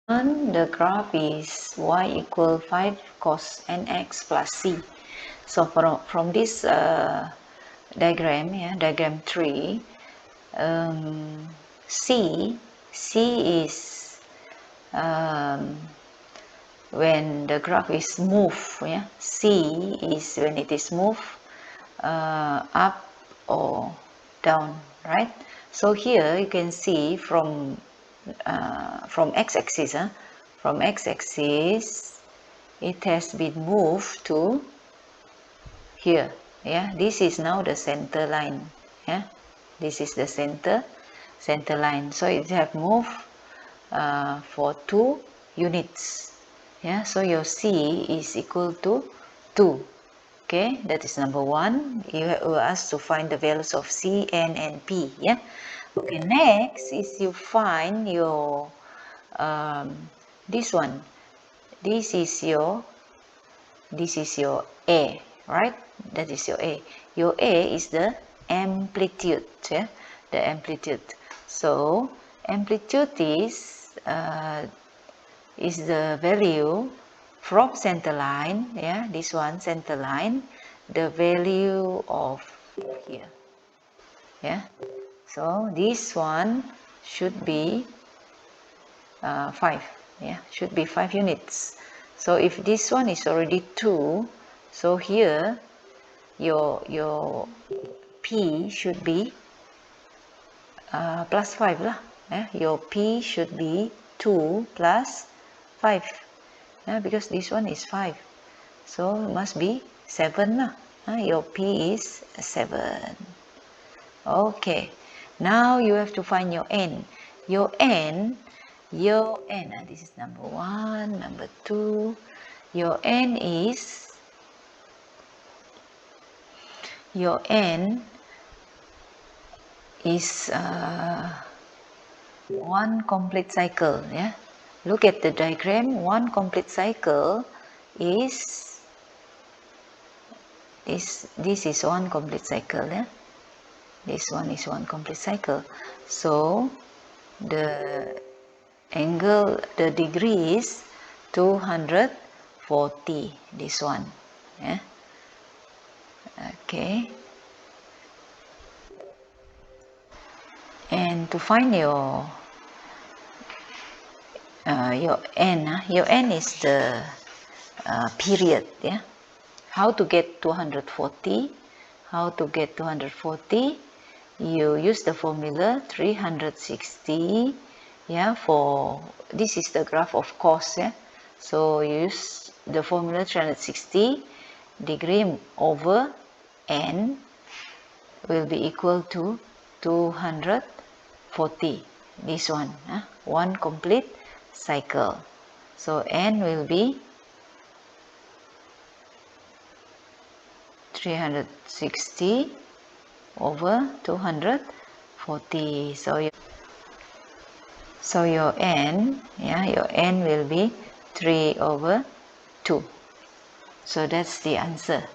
The graph is y equal 5 cos nx plus c. So from this diagram, diagram 3, c is when the graph is moved, c is when it is moved up or down, right? So here you can see from x-axis, it has been moved to here. This is now the center line. This is the center line. So it have moved for 2 units. So your c is equal to 2. Okay, that is number 1. You were asked to find the values of c, n, and p. Okay, next is you find your this one. This is your a, right? That is your a. Your a is the amplitude. The amplitude. So amplitude is the value from center line. This one, center line, the value of here. So this one should be 5. Should be 5 units. So if this one is already 2, so here your p should be plus 5 lah. Your p should be 2 plus 5. Because this one is 5, so it must be 7 lah. Your p is 7. Okay, now you have to find your n. Your n, this is number 1, number 2. Your n is 1 complete cycle. Look at the diagram. 1 complete cycle is this is 1 complete cycle. This one is 1 complete cycle. So the angle, the degree is 240. This one. Okay. And to find your n is the period. How to get 240? How to get 240? You use the formula 360. For this is the graph of cos. So use the formula 360 degree over n will be equal to 240. This one, 1 complete cycle. So n will be 360 over 240. So your n, your n will be 3 over 2. So that's the answer.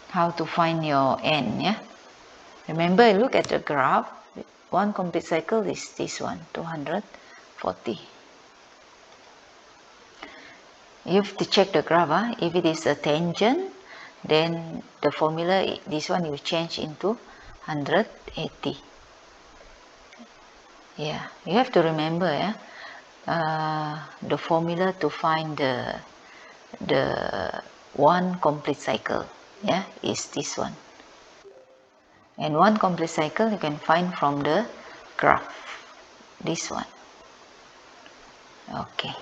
How to find your n? Remember, look at the graph. 1 complete cycle is this one, 240. You have to check the graph. If it is a tangent, then the formula, this one you change into 180. You have to remember the formula to find the 1 complete cycle is this one. And 1 complete cycle you can find from the graph, this one. Okay.